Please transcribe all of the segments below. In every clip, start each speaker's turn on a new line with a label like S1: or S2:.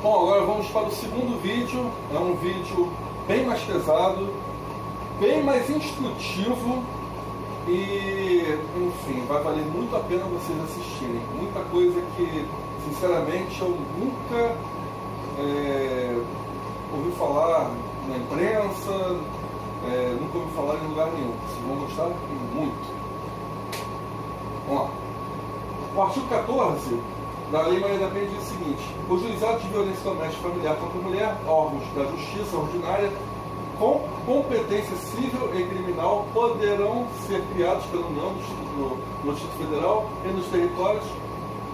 S1: Bom, agora vamos para o segundo vídeo. É um vídeo bem mais pesado, bem mais instrutivo e, enfim, vai valer muito a pena vocês assistirem. Muita coisa que, sinceramente, eu nunca ouvi falar na imprensa, nunca ouvi falar em lugar nenhum. Vocês vão gostar muito. Vamos lá. O artigo 14 da Lei Maria da Penha diz o seguinte: os juizados de violência doméstica familiar contra a mulher, órgãos da justiça ordinária com competência civil e criminal, poderão ser criados pela União, no Distrito Federal e nos territórios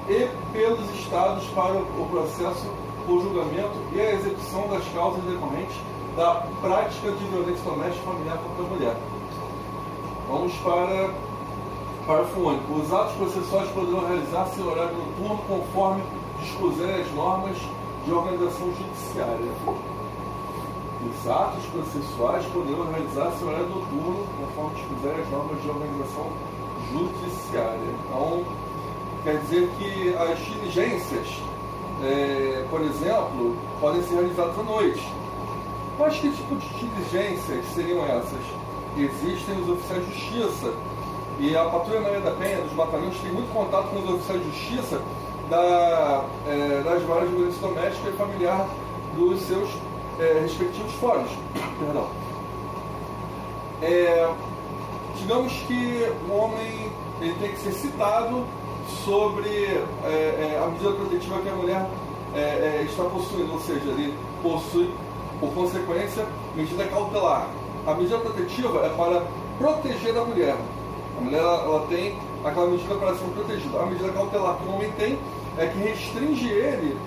S1: e pelos estados para o processo, o julgamento e a execução das causas decorrentes da prática de violência doméstica familiar contra a mulher. Vamos para parágrafo único. Os atos processuais poderão realizar-se em horário noturno conforme dispuserem as normas de organização judiciária. Os atos processuais poderão realizar-se em horário noturno conforme dispuserem as normas de organização judiciária. Então, quer dizer que as diligências, por exemplo, podem ser realizadas à noite. Mas que tipo de diligências seriam essas? Existem os oficiais de justiça. E a Patrulha Maria da Penha, dos batalhões, tem muito contato com os oficiais de justiça das varas de violência doméstica e familiar dos seus respectivos fóruns. Perdão. Digamos que o homem ele tem que ser citado sobre a medida protetiva que a mulher está possuindo, ou seja, ele possui, por consequência, medida cautelar. A medida protetiva é para proteger a mulher. A mulher ela tem aquela medida para ser protegida. A medida cautelar que o homem tem é que restringe ele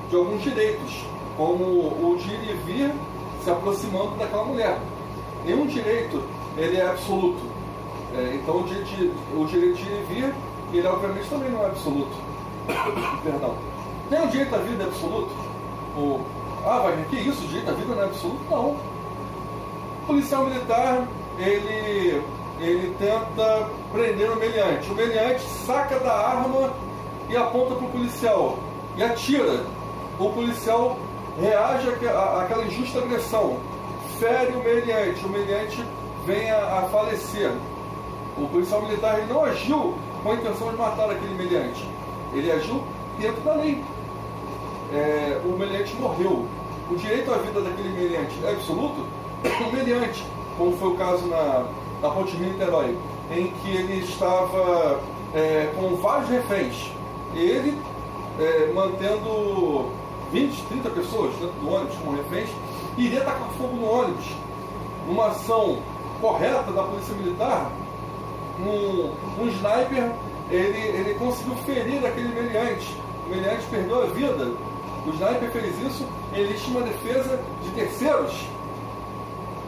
S1: de alguns direitos, como o de ir e vir se aproximando daquela mulher. Nenhum direito ele é absoluto. Então o direito de ir e vir, ele obviamente também não é absoluto. Perdão. Nem o direito à vida é absoluto? Wagner, que isso? O direito à vida não é absoluto? Não. O policial militar, ele tenta prender o meliante. O meliante saca da arma e aponta para o policial e atira. O policial reage àquela injusta agressão, fere o meliante vem a falecer. O policial militar ele não agiu com a intenção de matar aquele meliante, ele agiu dentro da lei. O meliante morreu. O direito à vida daquele meliante é absoluto? O meliante, como foi o caso na Ponte Rio-Niterói, em que ele estava com vários reféns, ele mantendo 20, 30 pessoas dentro do ônibus como reféns, iria tacar fogo no ônibus. Numa ação correta da polícia militar, um sniper ele conseguiu ferir aquele meliante. O meliante perdeu a vida. O sniper fez isso em legítima defesa de terceiros.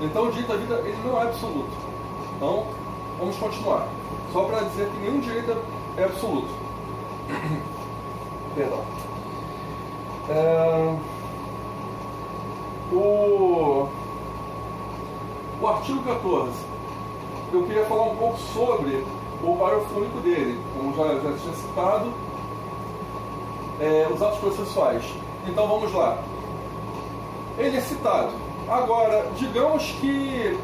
S1: Então o direito à vida ele não é absoluto. Então, vamos continuar. Só para dizer que nenhum direito é absoluto. Perdão. O artigo 14. Eu queria falar um pouco sobre o parágrafo único dele. Como já tinha citado, os atos processuais. Então, vamos lá. Ele é citado. Agora, digamos que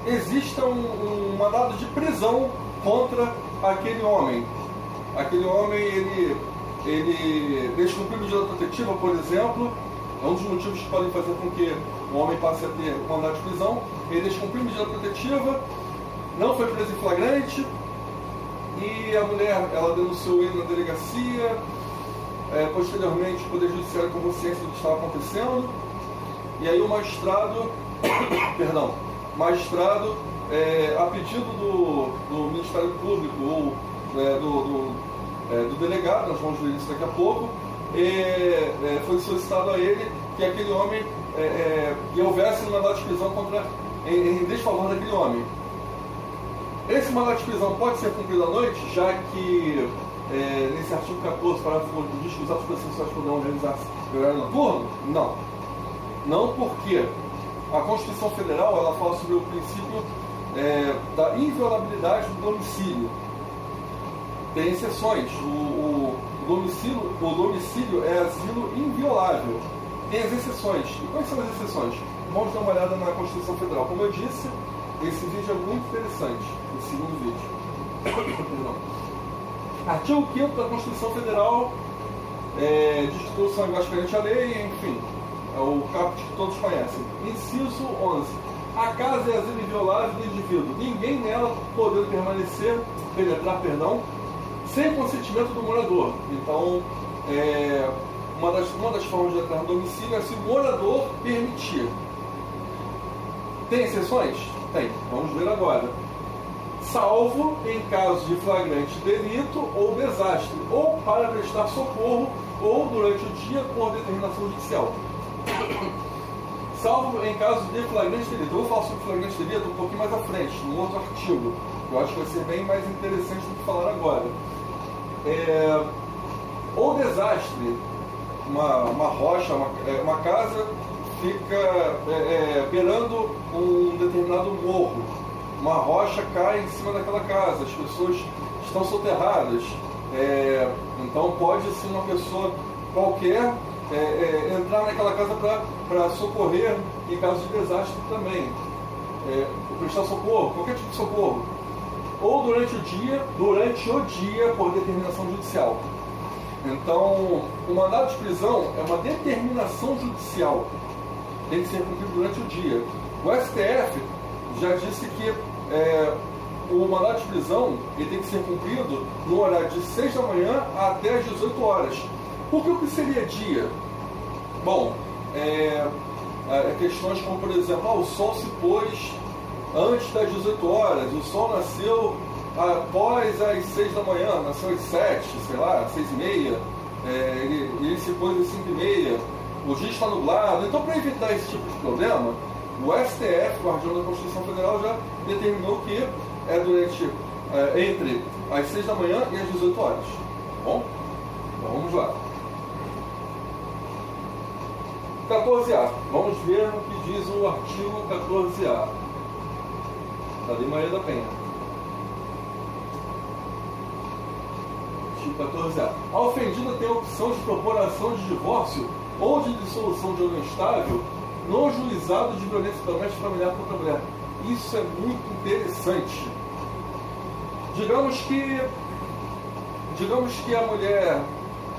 S1: exista um mandado de prisão contra aquele homem. Aquele homem, ele descumpriu medida protetiva, por exemplo. É um dos motivos que podem fazer com que o homem passe a ter um mandado de prisão. Ele descumpriu medida protetiva, não foi preso em flagrante, e a mulher, ela denunciou ele na delegacia. Posteriormente, o Poder Judiciário tomou ciência do que estava acontecendo. E aí o magistrado, a pedido do Ministério Público ou do delegado, nós vamos ver isso daqui a pouco, foi solicitado a ele que aquele homem que houvesse um mandado de prisão em desfavor daquele homem. Esse mandado de prisão pode ser cumprido à noite, já que nesse artigo 14, parágrafo único, diz que os atos processuais poderão realizar-se em horário noturno? Não. Não, porque a Constituição Federal ela fala sobre o princípio da inviolabilidade do domicílio. Tem exceções. O domicílio é asilo inviolável. Tem as exceções. E quais são as exceções? Vamos dar uma olhada na Constituição Federal. Como eu disse, esse vídeo é muito interessante, o segundo vídeo. Perdão. Artigo 5º da Constituição Federal, diz que todos são iguais perante a lei, enfim, é o caput que todos conhecem. Inciso 11. A casa é asilo inviolável do indivíduo. Ninguém nela podendo penetrar, sem consentimento do morador. Então, uma das formas de entrar no domicílio é se o morador permitir. Tem exceções? Tem. Vamos ver agora. Salvo em caso de flagrante delito ou desastre, ou para prestar socorro, ou durante o dia por determinação judicial. Salvo em caso de flagrante delito. Eu vou falar sobre flagrante delito um pouquinho mais à frente, num outro artigo. Eu acho que vai ser bem mais interessante do que falar agora. Ou desastre, uma rocha, uma casa fica beirando um determinado morro. Uma rocha cai em cima daquela casa, as pessoas estão soterradas. Então pode sim uma pessoa qualquer entrar naquela casa para socorrer em caso de desastre também. Prestar socorro, qualquer tipo de socorro. Ou durante o dia por determinação judicial. Então, o mandado de prisão é uma determinação judicial. Tem que ser cumprido durante o dia. O STF já disse que o mandado de prisão ele tem que ser cumprido no horário de 6 da manhã até as 18 horas. Por que o que seria dia? Bom, questões como, por exemplo, o sol se pôs antes das 18 horas, o sol nasceu após as 6 da manhã, nasceu às 7, sei lá, 6h30, ele se pôs às 5h30, o dia está nublado. Então, para evitar esse tipo de problema, o STF, guardião da Constituição Federal, já determinou que entre as 6 da manhã e as 18 horas. Tá bom? Então vamos lá. 14A. Vamos ver o que diz o artigo 14A da Lei Maria da Penha. Artigo 14A. A ofendida tem a opção de propor ação de divórcio ou de dissolução de união estável no juizado de violência doméstica familiar contra a mulher. Isso é muito interessante. Digamos que a mulher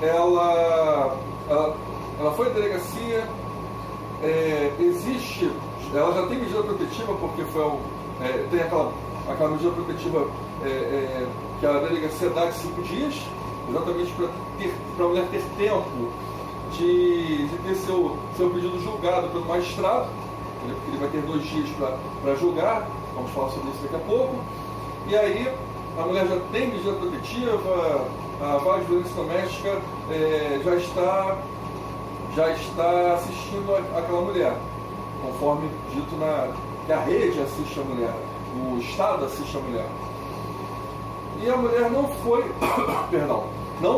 S1: ela foi à delegacia, ela já tem medida protetiva porque tem aquela medida protetiva que a delegacia dá de 5 dias, exatamente para a mulher ter tempo de ter seu pedido julgado pelo magistrado, porque ele vai ter 2 dias para julgar. Vamos falar sobre isso daqui a pouco. E aí a mulher já tem medida protetiva, a vara de violência doméstica já está assistindo aquela mulher, conforme dito que a rede assiste a mulher, o Estado assiste a mulher. E a mulher não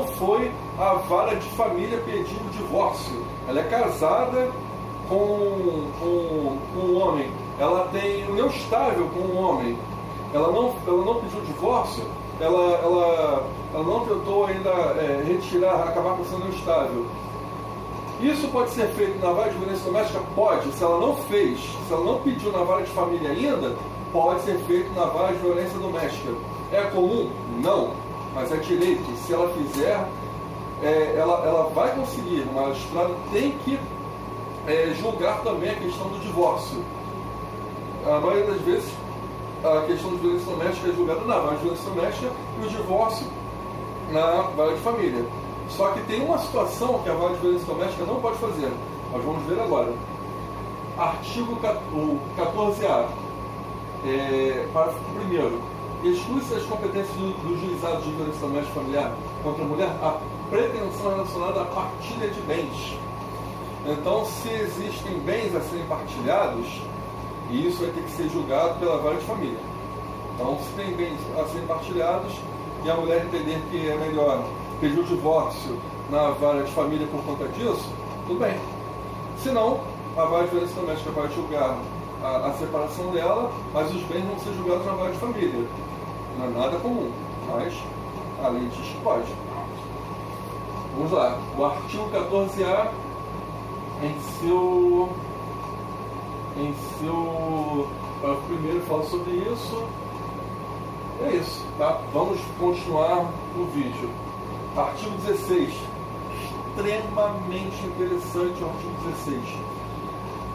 S1: foi à vara de família pedir o divórcio. Ela é casada com um homem, ela tem união estável com um homem, ela não pediu divórcio, ela não tentou ainda acabar com essa união estável. Isso pode ser feito na vara de violência doméstica? Pode. Se ela não pediu na vara de família ainda, pode ser feito na vara de violência doméstica. É comum? Não. Mas é direito. Se ela fizer, ela vai conseguir. O magistrado tem que julgar também a questão do divórcio. A maioria das vezes, a questão de violência doméstica é julgada na vara de violência doméstica e o divórcio na vara de família. Só que tem uma situação que a vara de violência doméstica não pode fazer. Nós vamos ver agora. Artigo 14A. Parágrafo 1º. Exclui-se das competências do juizado de violência doméstica familiar contra a mulher a pretensão relacionada à partilha de bens. Então, se existem bens a serem partilhados, isso vai ter que ser julgado pela vara de família. Então, se tem bens a serem partilhados e a mulher entender que é melhor pedir o divórcio na vara de família por conta disso, tudo bem. Se não, a vara de violência doméstica vai julgar a separação dela, mas os bens vão ser julgados na vara de família. Não é nada comum, mas a lei diz que pode. Vamos lá. O artigo 14A, em seu primeiro fala sobre isso. É isso, tá? Vamos continuar no vídeo. Artigo 16. Extremamente interessante o artigo 16.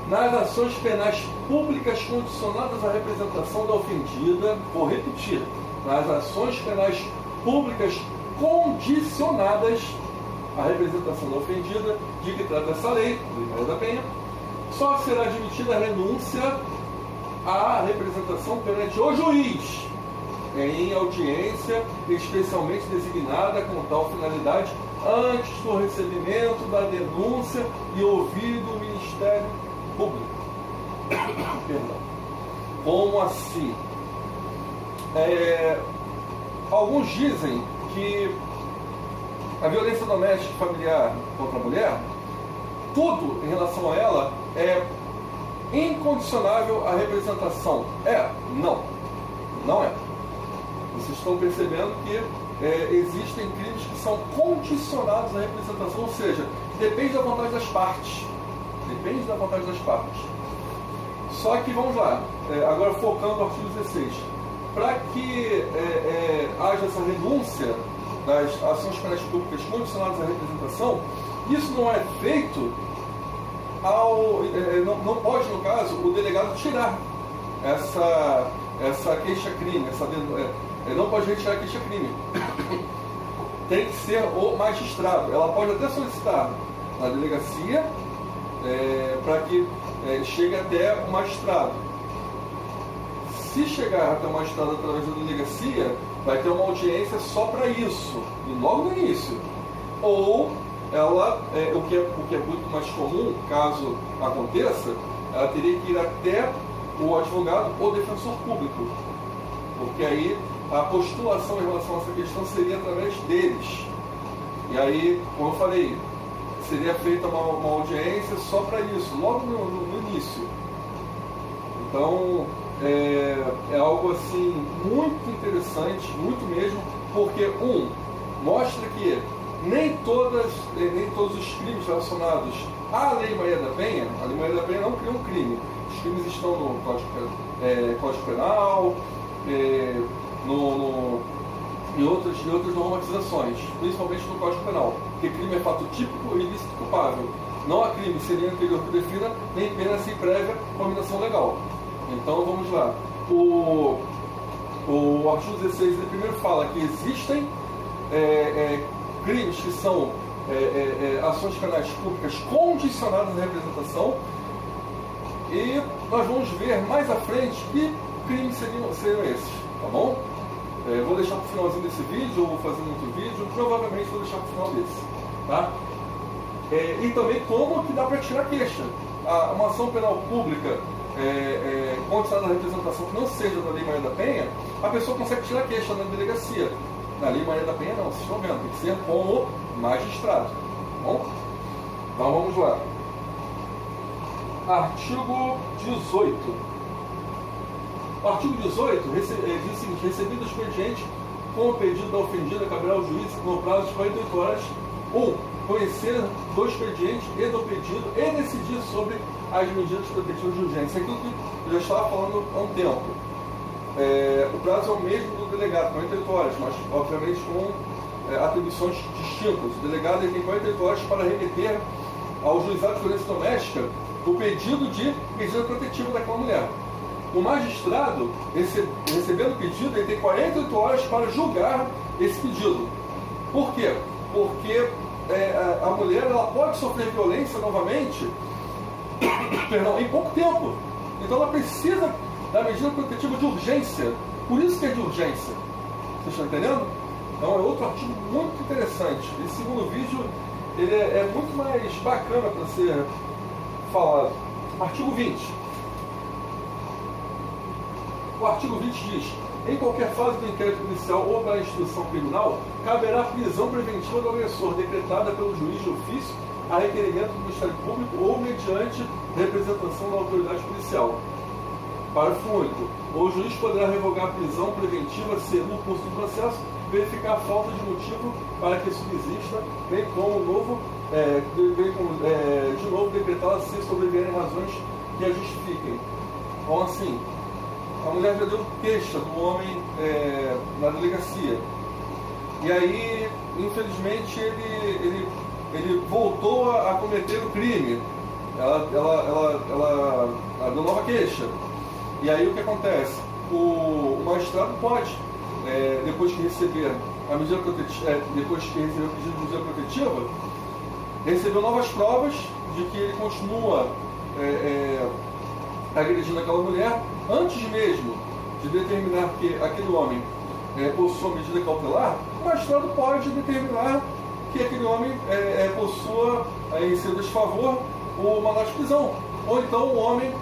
S1: Nas ações penais públicas condicionadas à representação da ofendida, vou repetir, nas ações penais públicas condicionadas à representação da ofendida, de que trata essa lei, Lei Maria da Penha, só será admitida a renúncia à representação perante o juiz, em audiência especialmente designada com tal finalidade, antes do recebimento da denúncia e ouvido o Ministério Público. Perdão. Como assim? Alguns dizem que a violência doméstica e familiar contra a mulher, tudo em relação a ela é incondicionável à representação. Não. Não é. Vocês estão percebendo que existem crimes que são condicionados à representação, ou seja, depende da vontade das partes. Depende da vontade das partes. Só que, vamos lá, agora focando no artigo 16. Para que haja essa renúncia das ações penais públicas condicionadas à representação, isso não é feito não pode, no caso, o delegado tirar essa queixa-crime, não pode retirar a queixa-crime. Tem que ser o magistrado. Ela pode até solicitar na delegacia para que chegue até o magistrado. Se chegar até o magistrado através da delegacia, vai ter uma audiência só para isso, logo no início. Ou ela, o que é muito mais comum, caso aconteça, ela teria que ir até o advogado ou defensor público, porque aí a postulação em relação a essa questão seria através deles. E aí, como eu falei, seria feita uma audiência só para isso, logo no início. Então, é algo assim muito interessante, muito mesmo, porque mostra que nem todos os crimes relacionados à Lei Maria da Penha, a Lei Maria da Penha não cria um crime. Os crimes estão no Código Penal, e outras normatizações, principalmente no Código Penal, porque crime é fato típico e ilícito culpável. Não há crime sem lei anterior que defina, nem pena sem prévia combinação legal. Então vamos lá. O artigo 16 ele primeiro fala que existem crimes que são ações penais públicas condicionadas à representação, e nós vamos ver mais à frente que crimes seriam esses, tá bom? Vou deixar para o finalzinho desse vídeo, ou vou fazer um outro vídeo, provavelmente vou deixar para o final desse, tá? E também como que dá para tirar queixa. Uma ação penal pública condicionada à representação que não seja da Lei Maria da Penha, a pessoa consegue tirar queixa na delegacia. Na Lei Maria da Penha não, vocês estão vendo, tem que ser com o magistrado, tá bom? Então vamos lá. Artigo 18. O artigo 18 diz o seguinte: recebido o expediente com o pedido da ofendida, caberá ao juiz, no prazo de 48 horas, conhecer do expediente e do pedido e decidir sobre as medidas protetivas de urgência. Aquilo que eu já estava falando há um tempo. O prazo é o mesmo do delegado, 48 horas, mas obviamente com atribuições distintas. O delegado tem 48 horas para remeter ao juizado de violência doméstica o pedido de medida protetiva daquela mulher. O magistrado, recebendo o pedido, ele tem 48 horas para julgar esse pedido. Por quê? Porque a mulher ela pode sofrer violência novamente em pouco tempo. Então ela precisa da medida protetiva de urgência. Por isso que é de urgência. Vocês estão entendendo? Então é outro artigo muito interessante. Esse segundo vídeo ele é muito mais bacana para ser falado. Artigo 20. O artigo 20 diz: em qualquer fase do inquérito policial ou da instrução criminal, caberá prisão preventiva do agressor, decretada pelo juiz de ofício a requerimento do Ministério Público ou mediante representação da autoridade policial. Parágrafo único. O juiz poderá revogar a prisão preventiva se, no curso do processo, verificar a falta de motivo para que isso exista, bem como de novo decretá-la se sobrevirem razões que a justifiquem. Então, assim, a mulher já deu queixa do homem na delegacia. E aí, infelizmente, ele voltou a cometer o crime. Ela deu nova queixa. E aí o que acontece? O magistrado pode, depois que receber a medida protetiva, depois que receber o pedido de medida protetiva, receber novas provas de que ele continua agredindo aquela mulher, antes mesmo de determinar que aquele homem possua medida cautelar, o magistrado pode determinar que aquele homem possua, em seu desfavor, o mandado de prisão. Ou então o homem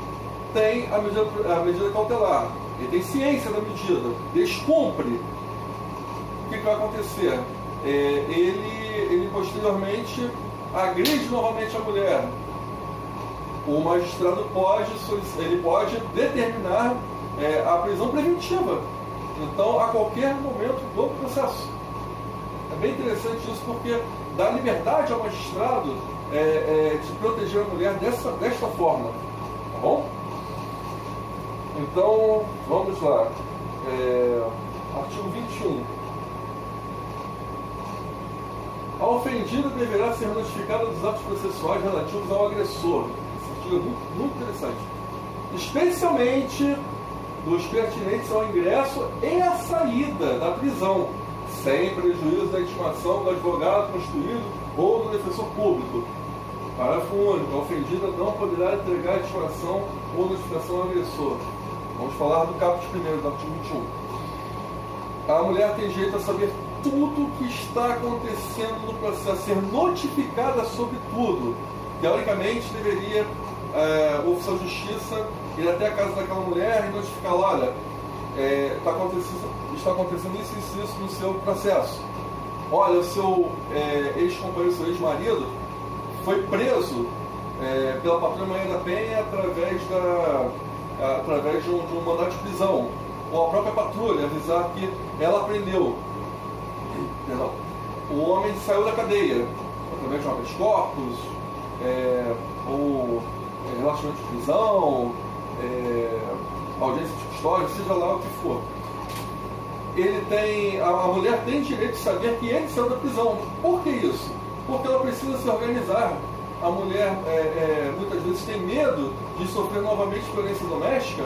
S1: tem a medida cautelar, ele tem ciência da medida, descumpre. O que vai acontecer? Ele posteriormente agride novamente a mulher. O magistrado pode determinar a prisão preventiva. Então, a qualquer momento do processo. É bem interessante isso porque dá liberdade ao magistrado de proteger a mulher desta forma. Tá bom? Então, vamos lá. Artigo 21. A ofendida deverá ser notificada dos atos processuais relativos ao agressor. Esse artigo é muito interessante. Especialmente dos pertinentes ao ingresso e à saída da prisão, sem prejuízo da intimação do advogado constituído ou do defensor público. Parágrafo único. A ofendida não poderá entregar a intimação ou notificação ao agressor. Vamos falar do caput 1º do artigo 21. A mulher tem direito a saber tudo o que está acontecendo no processo, ser notificada sobre tudo. Teoricamente, deveria o oficial de justiça ir até a casa daquela mulher e notificá-la: olha, está acontecendo isso no seu processo. Olha, o seu ex-companheiro, seu ex-marido, foi preso pela Patrulha Maria da Penha através de um mandado de prisão. Ou a própria patrulha avisar que ela prendeu. Perdão. O homem saiu da cadeia através de um habeas corpus, ou relaxamento de prisão, audiência de custódia, seja lá o que for. A mulher tem direito de saber que ele saiu da prisão. Por que isso? Porque ela precisa se organizar. A mulher muitas vezes tem medo de sofrer novamente violência doméstica,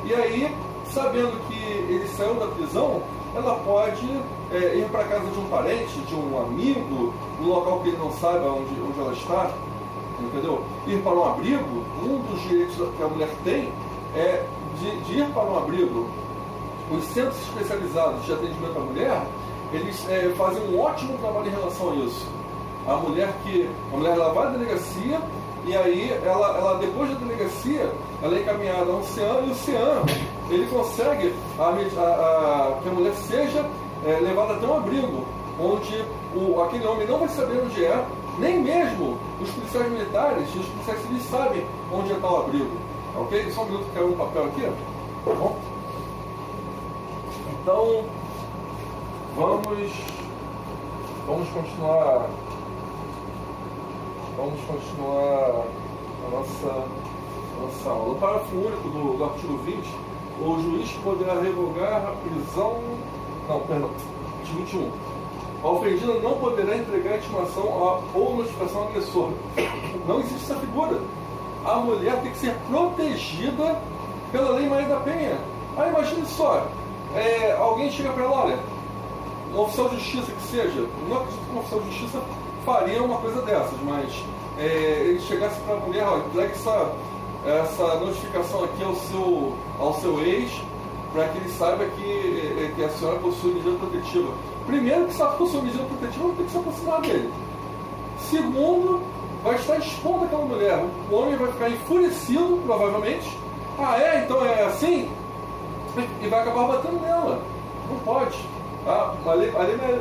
S1: e aí, sabendo que ele saiu da prisão, ela pode ir para a casa de um parente, de um amigo, num local que ele não saiba onde ela está, entendeu? Ir para um abrigo. Um dos direitos que a mulher tem é de ir para um abrigo. Os centros especializados de atendimento à mulher, eles fazem um ótimo trabalho em relação a isso. A mulher ela vai à delegacia, e aí ela depois da delegacia, ela é encaminhada ao CEAM, e o CEAM ele consegue que a mulher seja levada até um abrigo, onde aquele homem não vai saber onde é, nem mesmo os policiais militares e os policiais civis sabem onde está o abrigo. Ok? Só um minuto que caiu um papel aqui. Tá bom? Então, vamos continuar a nossa aula. No parágrafo único do artigo 20, o juiz poderá revogar a prisão. Não, perdão. Artigo 21. A ofendida não poderá entregar a intimação ou notificação ao agressor. Não existe essa figura. A mulher tem que ser protegida pela Lei Maria da Penha. Aí imagine só, alguém chega para ela: olha, um oficial de justiça que seja, não acredito que um oficial de justiça faria uma coisa dessas, mas ele chegasse para a mulher: olha, entregue essa notificação aqui ao seu ex, para que ele saiba que a senhora possui medida protetiva. Primeiro, que se ela possui medida protetiva, ela tem que se aproximar dele. Segundo, vai estar expondo aquela mulher. O homem vai ficar enfurecido, provavelmente. Então é assim? E vai acabar batendo nela. Não pode. A lei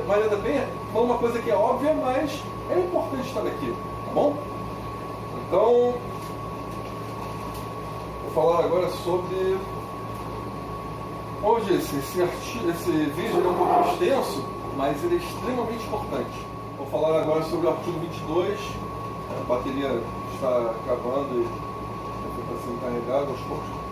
S1: Maria da Penha foi uma coisa que é óbvia, mas é importante estar aqui. Tá bom? Então, vou falar agora sobre... Como eu disse, esse vídeo é um pouco extenso, mas ele é extremamente importante. Vou falar agora sobre o artigo 22, a bateria está acabando e está sendo carregada aos poucos.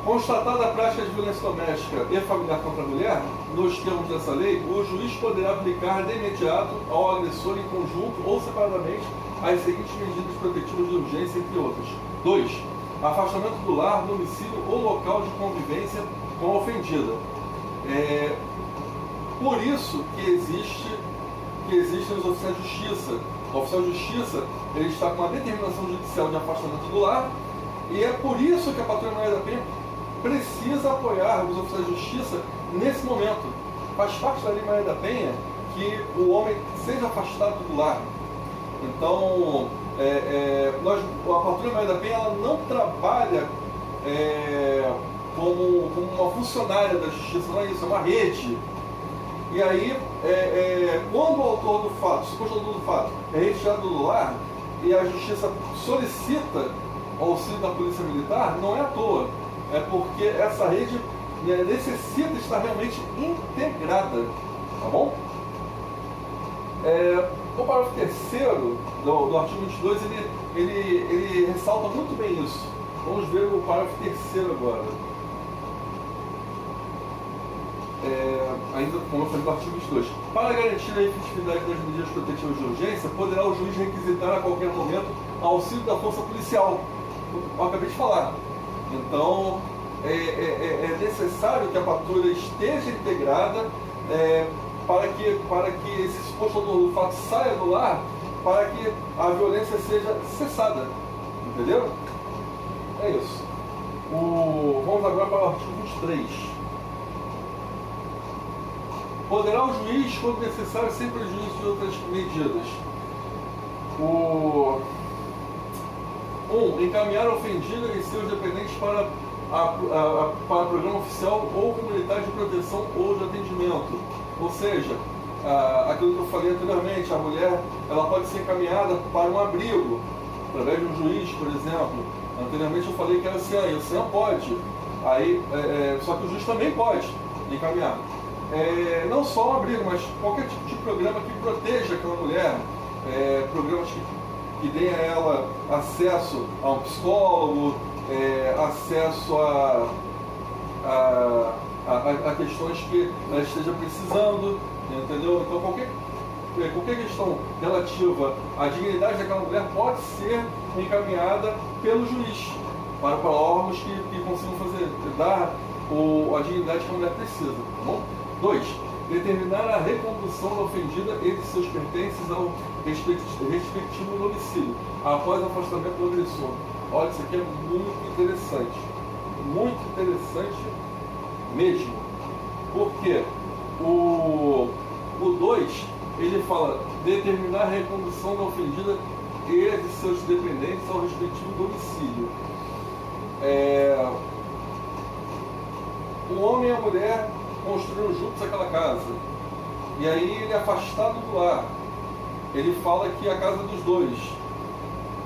S1: Constatada a prática de violência doméstica e familiar contra a mulher, nos termos dessa lei, o juiz poderá aplicar de imediato ao agressor em conjunto ou separadamente as seguintes medidas protetivas de urgência, entre outras. 2. Afastamento do lar, domicílio ou local de convivência com a ofendida. Por isso que existem os oficiais de justiça. O oficial de justiça ele está com uma determinação judicial de afastamento do lar, e é por isso que a Patrulha Maria da Penha precisa apoiar os oficiais de justiça nesse momento. Faz parte da Lei Maria da Penha que o homem seja afastado do lar. Então, a Patrulha Maria da Penha ela não trabalha como uma funcionária da justiça, não é isso, é uma rede. E aí, quando o autor do fato, o suposto autor do fato, é retirado do lar e a justiça solicita o auxílio da polícia militar, não é à toa. É porque essa rede necessita estar realmente integrada, tá bom? O parágrafo 3º do artigo 22, ele ressalta muito bem isso. Vamos ver o parágrafo 3º agora. Ainda como eu falei do artigo 22. Para garantir a efetividade das medidas protetivas de urgência, poderá o juiz requisitar a qualquer momento auxílio da força policial. Eu acabei de falar. Então, é necessário que a patrulha esteja integrada para que esse suposto autor do fato saia do lar, para que a violência seja cessada. Entendeu? É isso. Vamos agora para o artigo 23. Poderá o juiz, quando necessário, sem prejuízo de outras medidas. 1. Encaminhar a ofendida e seus dependentes para programa oficial ou comunitário de proteção ou de atendimento. Ou seja, aquilo que eu falei anteriormente, a mulher ela pode ser encaminhada para um abrigo, através de um juiz, por exemplo. Anteriormente eu falei que era assim, o senhor pode. Só que o juiz também pode encaminhar. Não só um abrigo, mas qualquer tipo de programa que proteja aquela mulher, programas que deem a ela acesso a um psicólogo, acesso a questões que ela esteja precisando, entendeu? Então qualquer questão relativa à dignidade daquela mulher pode ser encaminhada pelo juiz para órgãos que consigam dar a dignidade que a mulher precisa, tá bom? 2. Determinar a recondução da ofendida e de seus pertences ao respectivo domicílio, após o afastamento do agressor. Olha, isso aqui é muito interessante mesmo. Porque o 2, ele fala determinar a recondução da ofendida e de seus dependentes ao respectivo domicílio. O homem e a mulher construíram juntos aquela casa. E aí ele é afastado do lar. Ele fala que é a casa dos dois.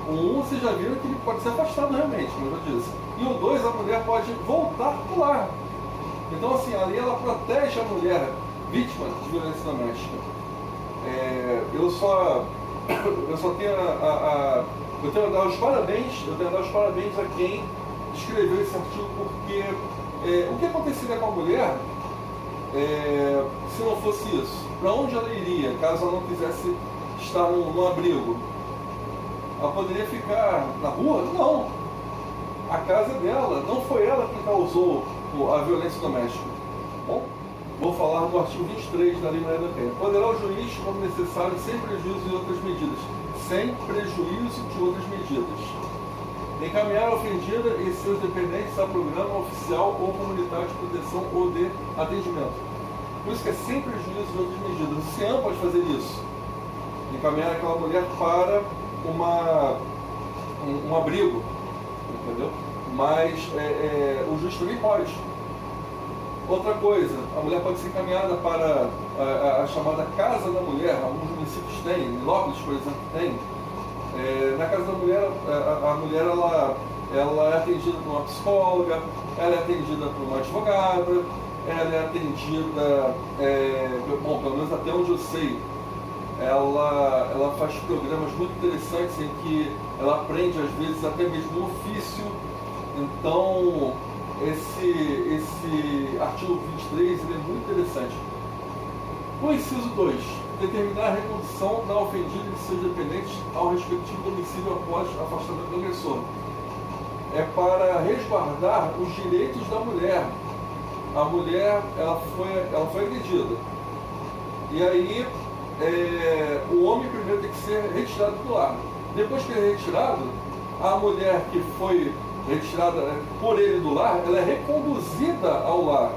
S1: O 1, vocês já viram que ele pode ser afastado realmente, como eu já disse. E o 2, a mulher pode voltar para o lar. Então, assim, a lei ela protege a mulher vítima de violência doméstica. Eu tenho a dar os parabéns a quem escreveu esse artigo, porque o que aconteceria com a mulher se não fosse isso? Para onde ela iria, caso ela não quisesse estar no abrigo? Ela poderia ficar na rua? Não. A casa é dela, não foi ela quem causou a violência doméstica. Bom, vou falar do artigo 23 da Lei Maria da Penha. Poderá o juiz, como necessário, sem prejuízo de outras medidas. Sem prejuízo de outras medidas. Encaminhar a ofendida e seus dependentes a programa oficial ou comunitário de proteção ou de atendimento. Por isso que é sem prejuízo de outras medidas. O CIAM pode fazer isso. Encaminhar aquela mulher para um abrigo, entendeu? Mas o juiz também pode. Outra coisa, a mulher pode ser encaminhada para a chamada Casa da Mulher. Alguns municípios têm, Nilópolis, por exemplo, tem. Na Casa da Mulher, a mulher ela é atendida por uma psicóloga, ela é atendida por uma advogada, ela é atendida, bom, pelo menos até onde eu sei, ela faz programas muito interessantes em que ela aprende, às vezes, até mesmo um ofício. Então, esse artigo 23 ele é muito interessante. O inciso 2. Determinar a recondução da ofendida e de seus dependentes ao respectivo domicílio após afastamento do agressor. É para resguardar os direitos da mulher. A mulher ela foi agredida. E aí, o homem primeiro tem que ser retirado do lar. Depois que ele é retirado, a mulher que foi retirada por ele do lar, ela é reconduzida ao lar.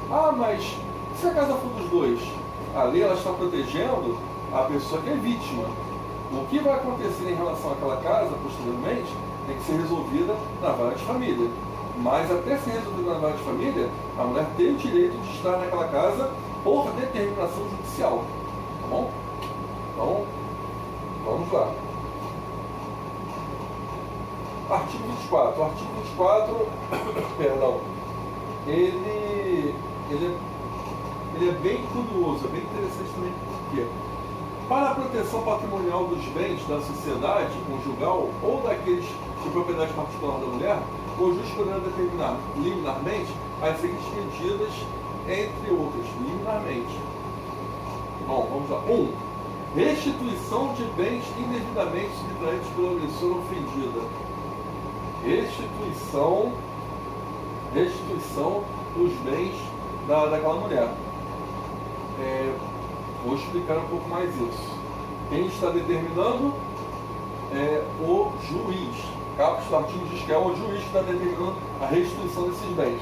S1: Ah, mas se a casa for dos dois, a lei ela está protegendo a pessoa que é vítima. O que vai acontecer em relação àquela casa, posteriormente, tem que ser resolvida na vara de família. Mas até ser resolvida na vara de família, a mulher tem o direito de estar naquela casa por determinação judicial. Tá bom? Então, vamos lá. Artigo 24. O artigo 24, perdão, ele é bem curioso, é bem interessante também, porque para a proteção patrimonial dos bens da sociedade conjugal ou daqueles de propriedade particular da mulher, o juiz poderá determinar liminarmente as seguintes medidas, entre outras, liminarmente. Bom, vamos lá. 1. Restituição de bens indevidamente subtraídos pela agressora ofendida. Restituição dos bens daquela mulher. Vou explicar um pouco mais isso. Quem está determinando é o juiz. Caput do artigo diz que é o juiz que está determinando a restituição desses bens.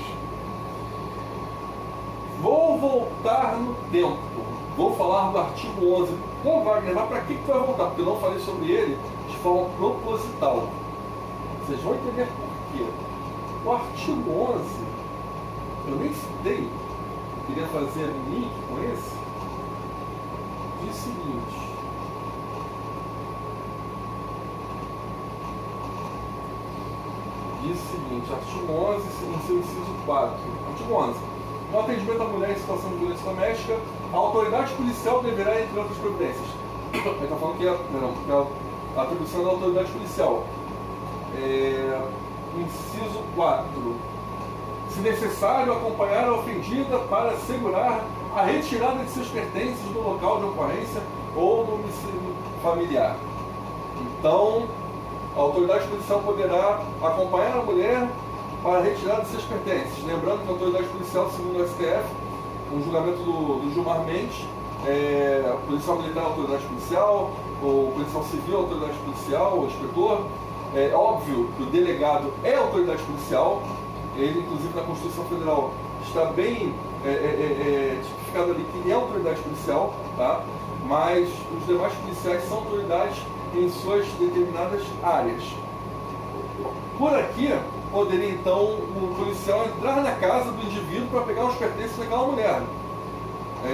S1: Vou voltar no tempo. Vou falar do artigo 11. Pô, Wagner, mas para que tu vai voltar? Porque eu não falei sobre ele de forma proposital. Vocês vão entender por quê. O artigo 11, eu nem citei, queria fazer um link com esse, diz o seguinte. Diz o seguinte, artigo 11, em seu inciso 4. Artigo 11. No atendimento à mulher em situação de violência doméstica, a autoridade policial deverá, entre outras providências, ele está falando que a atribuição da autoridade policial. Inciso 4. Se necessário, acompanhar a ofendida para assegurar a retirada de seus pertences do local de ocorrência ou no domicílio familiar. Então, a autoridade policial poderá acompanhar a mulher para a retirada de seus pertences. Lembrando que a autoridade policial, segundo o STF, um julgamento do Gilmar Mendes, o policial militar é a autoridade policial, o policial civil é a autoridade policial, o inspetor. É óbvio que o delegado é a autoridade policial, ele, inclusive, na Constituição Federal está bem tipificado ali que ele é autoridade policial, tá? Mas os demais policiais são autoridades em suas determinadas áreas. Por aqui, poderia, então, o policial entrar na casa do indivíduo para pegar os pertences daquela mulher.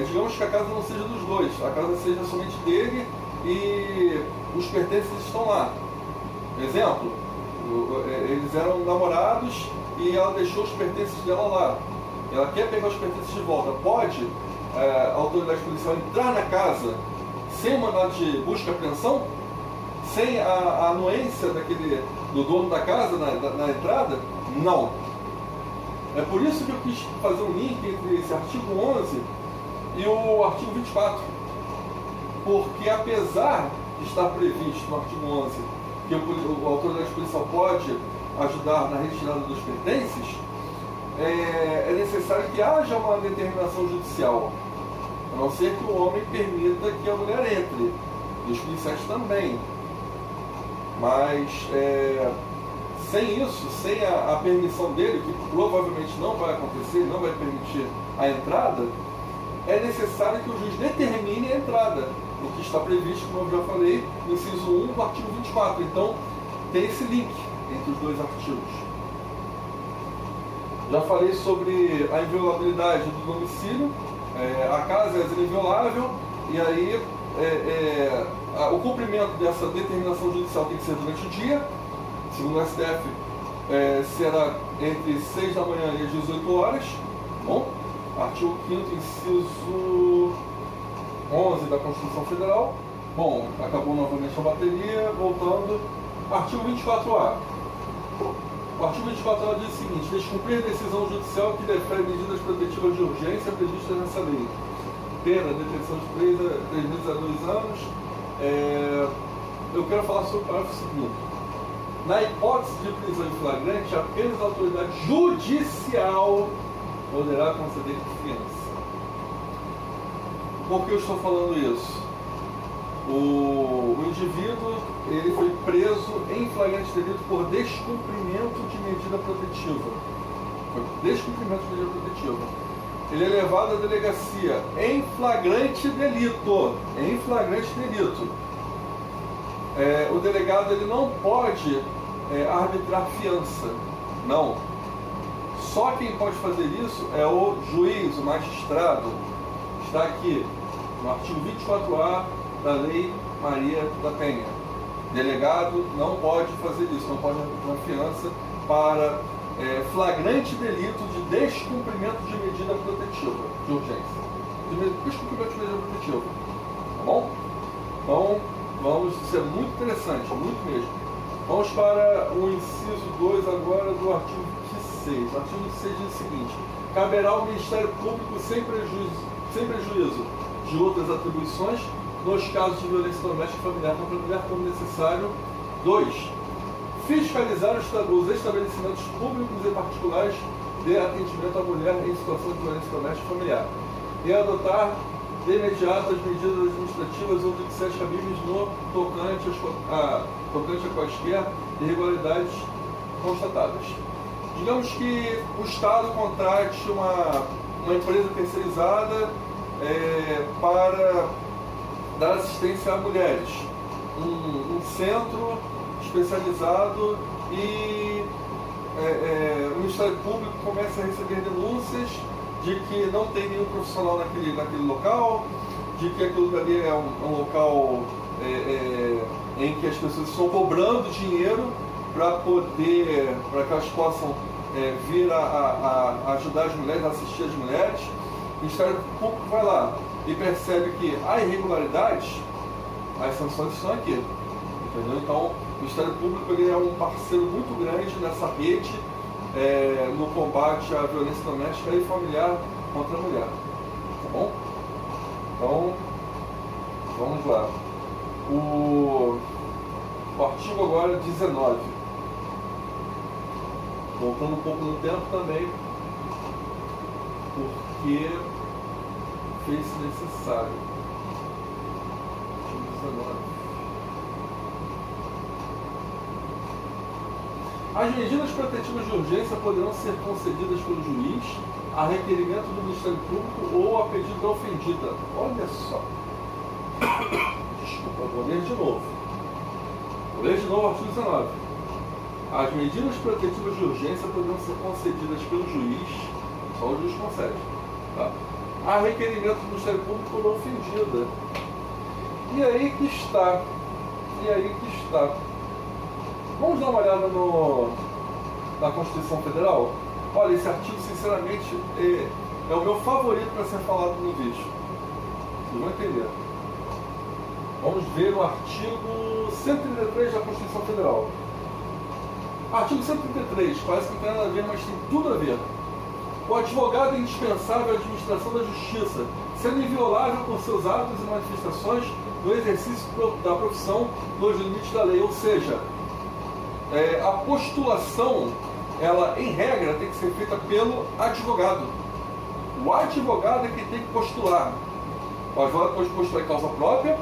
S1: Digamos que a casa não seja dos dois, a casa seja somente dele e os pertences estão lá. Exemplo, eles eram namorados e ela deixou os pertences dela lá. Ela quer pegar os pertences de volta. Pode a autoridade policial entrar na casa sem mandado de busca e apreensão? Sem a anuência do dono da casa na entrada? Não. É por isso que eu quis fazer um link entre esse artigo 11 e o artigo 24. Porque apesar de estar previsto no artigo 11 que a autoridade policial pode ajudar na retirada dos pertences, é necessário que haja uma determinação judicial, a não ser que o homem permita que a mulher entre, e os policiais também. Mas sem isso, sem a permissão dele, que provavelmente não vai acontecer, não vai permitir a entrada, é necessário que o juiz determine a entrada, o que está previsto, como eu já falei, no inciso 1 do artigo 24. Então, tem esse link entre os dois artigos. Já falei sobre a inviolabilidade do domicílio, a casa é inviolável, e aí o cumprimento dessa determinação judicial tem que ser durante o dia, segundo o STF, será entre 6 da manhã e as 18 horas, bom? Artigo 5º, inciso 11 da Constituição Federal. Bom, acabou novamente a bateria, voltando. Artigo 24A. O artigo 24A diz o seguinte: descumprir a decisão judicial que defere medidas protetivas de urgência previstas nessa lei. Pena, detenção de 3 meses a 2 anos. Eu quero falar sobre o parágrafo seguinte. Na hipótese de prisão em flagrante, apenas a autoridade judicial poderá conceder fiança. Por que eu estou falando isso? O indivíduo ele foi preso em flagrante delito por descumprimento de medida protetiva. Foi descumprimento de medida protetiva. Ele é levado à delegacia em flagrante delito. Em flagrante delito. O delegado ele não pode arbitrar fiança. Não. Só quem pode fazer isso é o juiz, o magistrado. Está aqui no artigo 24A da Lei Maria da Penha. Delegado não pode fazer isso, não pode arbitrar fiança para flagrante delito de descumprimento de medida protetiva, de urgência. Descumprimento de medida protetiva. Tá bom? Então, vamos, isso é muito interessante, muito mesmo. Vamos para o inciso 2 agora do artigo 26. O artigo 26 diz o seguinte: caberá ao Ministério Público, sem prejuízo de outras atribuições, nos casos de violência doméstica e familiar contra a mulher, como necessário. 2. Fiscalizar os estabelecimentos públicos e particulares de atendimento à mulher em situação de violência doméstica e familiar. E adotar de imediato as medidas administrativas ou judiciais cabíveis no tocante a quaisquer irregularidades constatadas. Digamos que o Estado contrate uma empresa terceirizada para dar assistência a mulheres. Um centro especializado e o Ministério Público começa a receber denúncias de que não tem nenhum profissional naquele local, de que aquilo ali é um local em que as pessoas estão cobrando dinheiro para que elas possam vir a ajudar as mulheres, a assistir as mulheres. O Ministério Público vai lá e percebe que há irregularidades, as sanções estão aqui. Entendeu? Então, o Ministério Público ele é um parceiro muito grande nessa rede no combate à violência doméstica e familiar contra a mulher. Tá bom? Então, vamos lá. O artigo agora 19. Voltando um pouco no tempo também, porque fez-se necessário. Artigo 19. As medidas protetivas de urgência poderão ser concedidas pelo juiz a requerimento do Ministério Público ou a pedido da ofendida. Olha só. Desculpa, vou ler de novo. Vou ler de novo o artigo 19. As medidas protetivas de urgência poderão ser concedidas pelo juiz, só o juiz concede, tá? A requerimento do Ministério Público ou da ofendida. E aí que está. Vamos dar uma olhada na Constituição Federal? Olha, esse artigo, sinceramente, é o meu favorito para ser falado no vídeo. Vocês vão entender. Vamos ver o artigo 133 da Constituição Federal. Artigo 133, parece que não tem nada a ver, mas tem tudo a ver. O advogado é indispensável à administração da justiça, sendo inviolável por seus atos e manifestações no exercício da profissão nos limites da lei. Ou seja, a postulação, ela, em regra, tem que ser feita pelo advogado. O advogado é que tem que postular. O advogado pode postular em causa própria,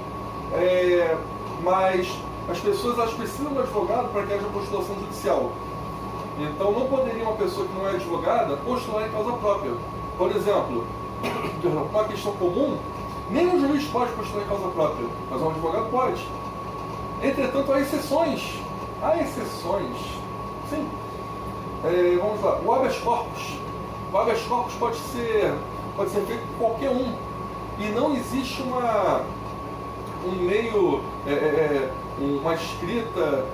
S1: mas as pessoas elas precisam do advogado para que haja postulação judicial. Então não poderia uma pessoa que não é advogada postular em causa própria. Por exemplo, uma questão comum, nenhum juiz pode postular em causa própria, mas um advogado pode. Entretanto, há exceções. Sim. Vamos lá. O habeas corpus. O habeas corpus pode ser feito por qualquer um. E não existe uma escrita,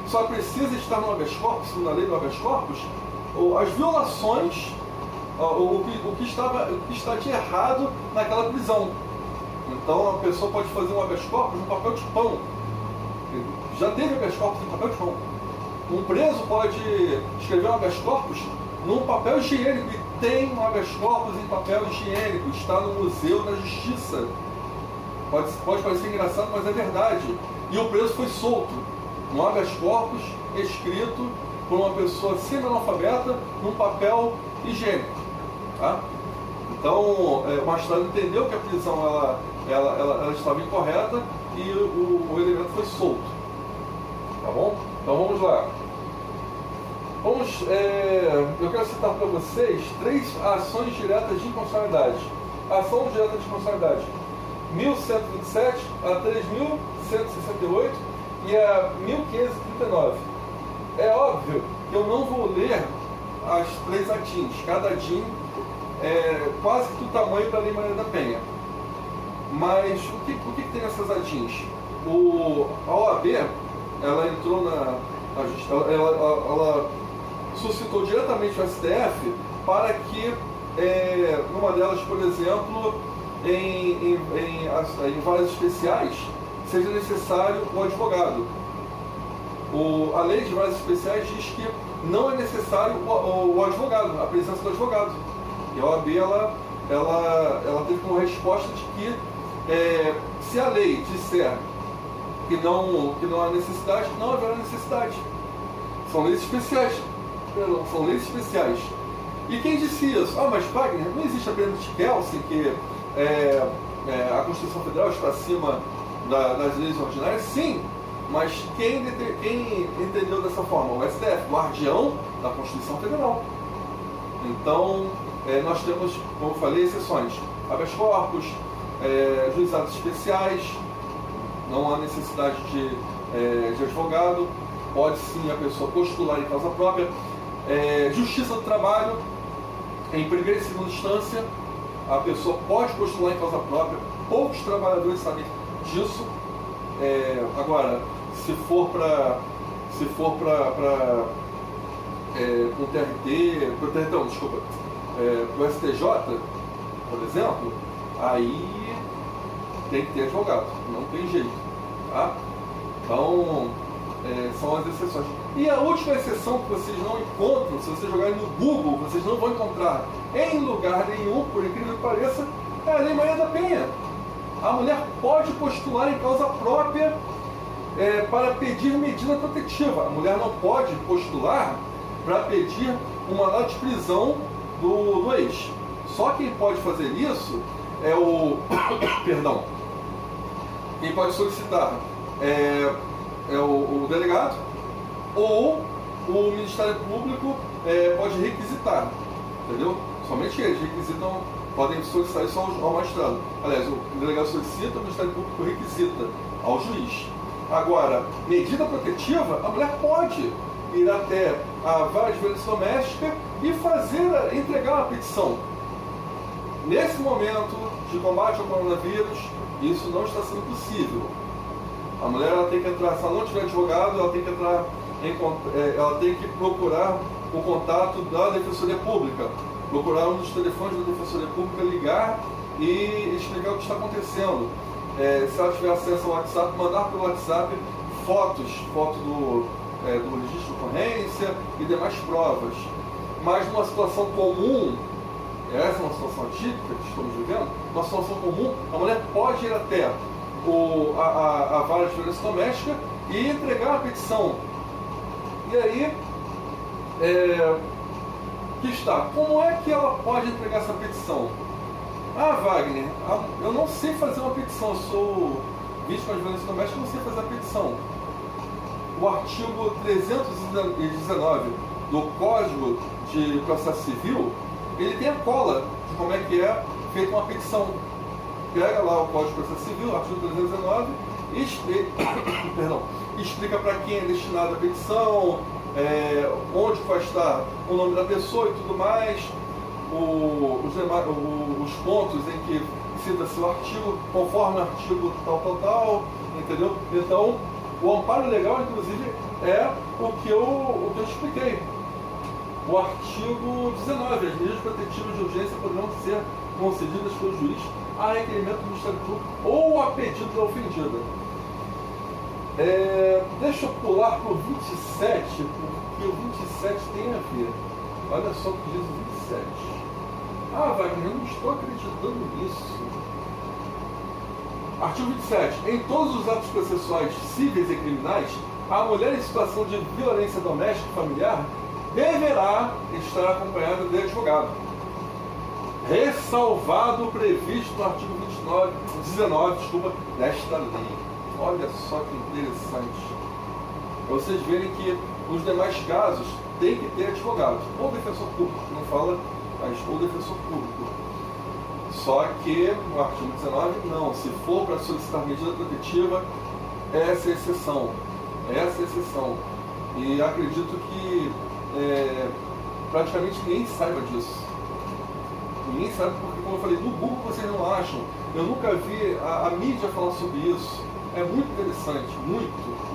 S1: só precisa estar no habeas corpus, na lei do habeas corpus, as violações o que está de errado naquela prisão. Então a pessoa pode fazer um habeas corpus no papel de pão. Já teve habeas corpus em papel de pão. Um preso pode escrever um habeas corpus num papel higiênico, e tem um habeas corpus em papel higiênico, está no Museu da Justiça. Pode parecer engraçado, mas é verdade. E o preso foi solto. Um habeas corpus escrito por uma pessoa semi-analfabeta num papel higiênico. Tá? Então, o magistrado entendeu que a prisão ela estava incorreta e o elemento foi solto. Tá bom? Então vamos lá. Eu quero citar para vocês 3 ações diretas de inconstitucionalidade. Ação direta de inconstitucionalidade: 1127, a 3168 e a 1539. É óbvio que eu não vou ler as 3 ADINs. Cada ADIN é quase que do tamanho da Lei Maria da Penha. Mas o que tem nessas ADINs? A OAB, ela entrou ela suscitou diretamente o STF para que, numa delas, por exemplo, em varas especiais, seja necessário o advogado. A lei de varas especiais diz que não é necessário o advogado, a presença do advogado. E a OAB ela teve como resposta de que, se a lei disser que não há necessidade, não haverá necessidade. São leis especiais. São leis especiais. E quem disse isso? Mas Wagner, não existe a pena de Kelsen, que a Constituição Federal está acima das leis ordinárias? Sim, mas quem entendeu dessa forma? O STF, guardião da Constituição Federal. Então, nós temos, como eu falei, exceções. Habeas corpus, juizados especiais, não há necessidade de advogado, pode sim a pessoa postular em causa própria. Justiça do trabalho, em primeira e segunda instância, a pessoa pode postular em causa própria, poucos trabalhadores sabem disso. Agora, se for para o TRT, para o STJ, por exemplo, aí tem que ter advogado, não tem jeito. Tá? Então, são as exceções. E a última exceção que vocês não encontram, se vocês jogarem no Google, vocês não vão encontrar em lugar nenhum, por incrível que pareça, é a Lei Maria da Penha. A mulher pode postular em causa própria para pedir medida protetiva. A mulher não pode postular para pedir um mandado de prisão do ex. Só quem pode fazer isso é perdão. Quem pode solicitar é o delegado, ou o Ministério Público pode requisitar, entendeu? Somente eles requisitam, podem solicitar isso ao magistrado. Aliás, o delegado solicita, o Ministério Público requisita ao juiz. Agora, medida protetiva, a mulher pode ir até a vara de violência doméstica e entregar uma petição. Nesse momento de combate ao coronavírus, isso não está sendo possível. A mulher tem que entrar, se ela não tiver advogado, ela tem que entrar ela tem que procurar o contato da Defensoria Pública, procurar um dos telefones da Defensoria Pública, ligar e explicar o que está acontecendo. Se ela tiver acesso ao WhatsApp, mandar pelo WhatsApp foto do registro de ocorrência e demais provas. Mas numa situação comum, essa é uma situação atípica que estamos vivendo, uma situação comum, a mulher pode ir até a vara de violência doméstica e entregar uma petição. E aí, que está, como é que ela pode entregar essa petição? Wagner, eu não sei fazer uma petição, eu sou vítima de violência doméstica, eu não sei fazer a petição. O artigo 319 do Código de Processo Civil, ele tem a cola de como é que é feita uma petição. Pega lá o Código de Processo Civil, artigo 319, e explica para quem é destinada a petição, onde vai estar o nome da pessoa e tudo mais, os pontos em que cita-se o artigo, conforme o artigo tal, entendeu? Então, o amparo legal, inclusive, é o que eu expliquei. O artigo 19, as medidas protetivas de urgência poderão ser concedidas pelo juiz a requerimento do Ministério Público ou a pedido da ofendida. Deixa eu pular para o 27, porque o 27 tem a ver. Olha só o que diz o 27. Ah, Wagner, eu não estou acreditando nisso. Artigo 27. Em todos os atos processuais cíveis e criminais, a mulher em situação de violência doméstica e familiar deverá estar acompanhada de advogado, ressalvado o previsto no artigo 19 desta lei. Olha só que interessante. Para vocês verem que nos demais casos tem que ter advogado, ou defensor público, não fala, mas ou defensor público. Só que no artigo 19 não, se for para solicitar medida protetiva, essa é a exceção. Essa é a exceção. E acredito que praticamente ninguém saiba disso. Ninguém sabe porque, como eu falei, no Google vocês não acham. Eu nunca vi a mídia falar sobre isso. É muito interessante, muito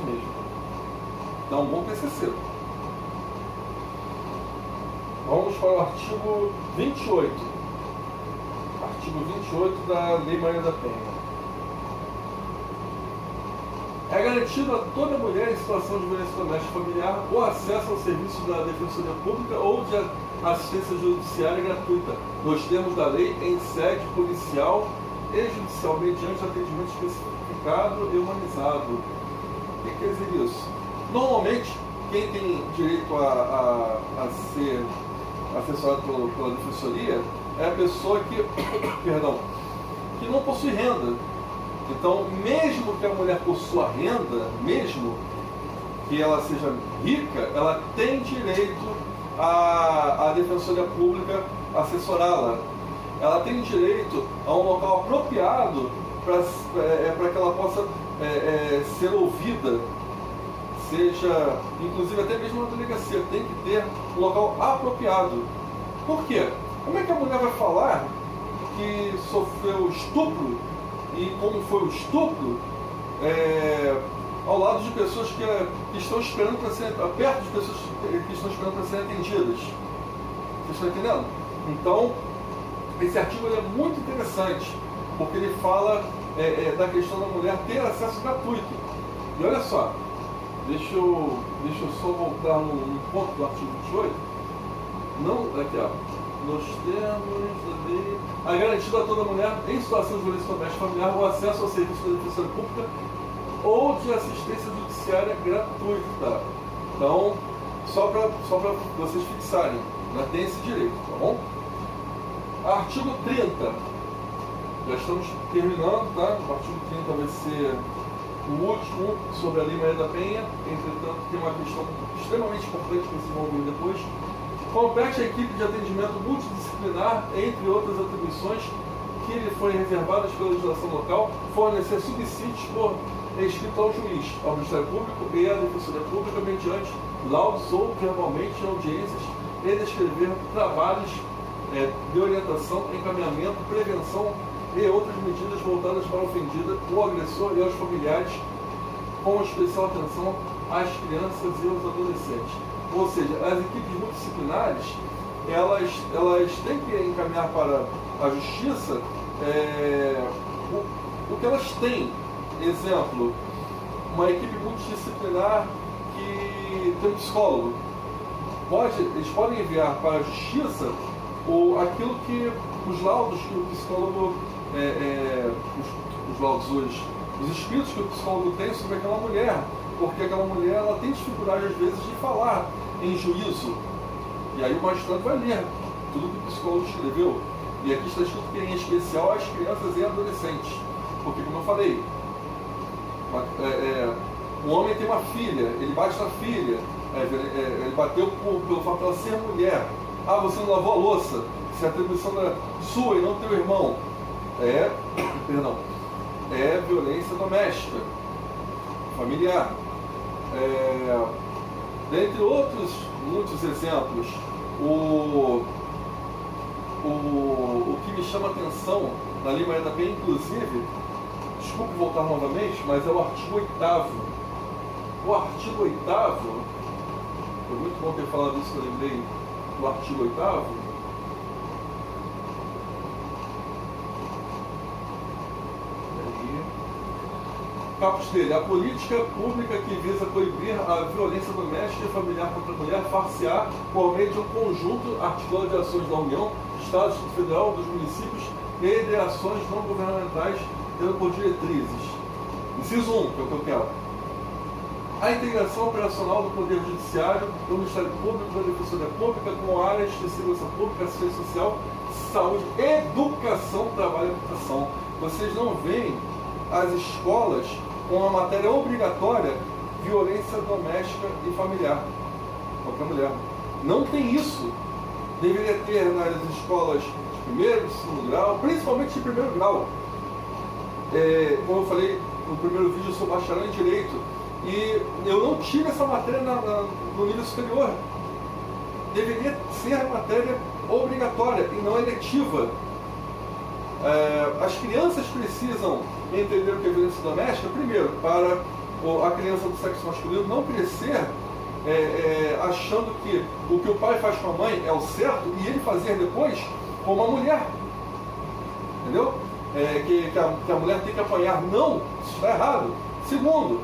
S1: mesmo. Então, bom TCC. Vamos para o artigo 28. Artigo 28 da Lei Maria da Penha. É garantido a toda mulher em situação de violência doméstica familiar o acesso ao serviço da Defensoria Pública ou de assistência judiciária gratuita, nos termos da lei, em sede policial e judicial, mediante atendimento especificado e humanizado. O que quer dizer isso? Normalmente, quem tem direito a ser assessorado pela Defensoria é a pessoa que, que não possui renda. Então, mesmo que a mulher possua renda, mesmo que ela seja rica, ela tem direito à Defensoria Pública assessorá-la. Ela tem direito a um local apropriado para que ela possa ser ouvida, seja, inclusive até mesmo na delegacia, tem que ter um local apropriado. Por quê? Como é que a mulher vai falar que sofreu estupro e como foi o estupro ao lado de pessoas que estão esperando para ser, perto de pessoas que estão esperando para serem atendidas? Vocês estão entendendo? Então, esse artigo é muito interessante, porque ele fala da questão da mulher ter acesso gratuito. E olha só, deixa eu só voltar no ponto do artigo 28. Não, aqui ó. Nos termos da lei, é garantido a toda mulher em situação de violência doméstica familiar o acesso ao serviço da Defensoria Pública ou de assistência judiciária gratuita. Então, só para vocês fixarem, né, tem esse direito, tá bom? Artigo 30. Já estamos terminando, tá? O artigo 30 vai ser o último sobre a Lei Maria da Penha. Entretanto, tem uma questão extremamente importante que vocês vão ver depois. Compete à equipe de atendimento multidisciplinar, entre outras atribuições que lhe forem reservadas pela legislação local, fornecer subsídios por escrito ao juiz, ao Ministério Público e à Defensoria Pública mediante laudos ou verbalmente em audiências e descrever trabalhos de orientação, encaminhamento, prevenção e outras medidas voltadas para a ofendida, o agressor e aos familiares, com especial atenção às crianças e aos adolescentes. Ou seja, as equipes multidisciplinares, elas têm que encaminhar para a justiça o que elas têm. Exemplo, uma equipe multidisciplinar que tem um psicólogo. Eles podem enviar para a justiça aquilo que os laudos que o psicólogo, os laudos hoje, os escritos que o psicólogo tem sobre aquela mulher, porque aquela mulher ela tem dificuldade às vezes de falar em juízo. E aí o magistrado vai ler tudo que o psicólogo escreveu. E aqui está escrito que em especial as crianças e adolescentes. Porque, como eu falei, o homem tem uma filha, ele bate na filha, ele bateu pelo fato de ela ser mulher. Ah, você não lavou a louça, se a atribuição é sua e não teu irmão. É violência doméstica, familiar. Dentre outros muitos exemplos, o que me chama a atenção na Lei Maria da Penha, inclusive, desculpe voltar novamente, mas é o artigo 8º. O artigo 8º, Foi muito bom ter falado isso, que eu lembrei do artigo 8º. Caput dele: a política pública que visa coibir a violência doméstica e familiar contra a mulher far-se-á por meio de um conjunto articulado de ações da União, Estado, Distrito Federal, dos municípios e de ações não governamentais, tendo por diretrizes. Inciso 1, que é o que eu quero: a integração operacional do Poder Judiciário, do Ministério Público, da Defensoria Pública, com áreas de segurança pública, assistência social, saúde, educação, trabalho e habitação. Vocês não veem as escolas com a matéria obrigatória violência doméstica e familiar. Qualquer mulher. Não tem isso. Deveria ter nas escolas de primeiro, de segundo grau, principalmente de primeiro grau. Como eu falei no primeiro vídeo, eu sou bacharel em Direito. E eu não tive essa matéria no nível superior. Deveria ser matéria obrigatória e não eletiva. As crianças precisam entender o que é violência doméstica, primeiro, para a criança do sexo masculino não crescer achando que o que o pai faz com a mãe é o certo e ele fazer depois com uma mulher. Entendeu? Que a mulher tem que apanhar. Não, isso está errado. Segundo,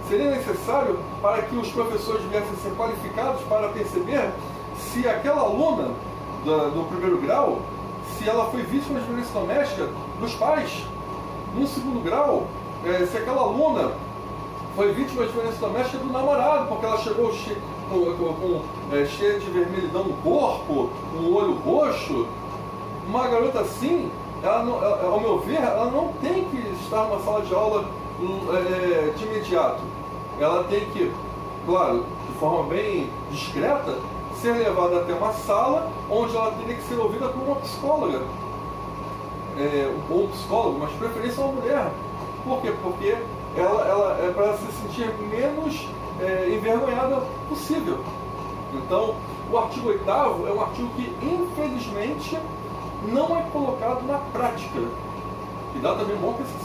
S1: seria necessário para que os professores viessem a ser qualificados para perceber se aquela aluna do primeiro grau, se ela foi vítima de violência doméstica dos pais. No segundo grau, se aquela aluna foi vítima de violência doméstica do namorado, porque ela chegou cheia de vermelhidão no corpo, um olho roxo. Uma garota assim, ao meu ver, ela não tem que estar numa sala de aula de imediato. Ela tem que, claro, de forma bem discreta, ser levada até uma sala onde ela teria que ser ouvida por uma psicóloga. Ou psicólogo, mas de preferência uma mulher. Por quê? Porque ela é para se sentir menos envergonhada possível. Então, o artigo 8º é um artigo que, infelizmente, não é colocado na prática. E dá também bom que esse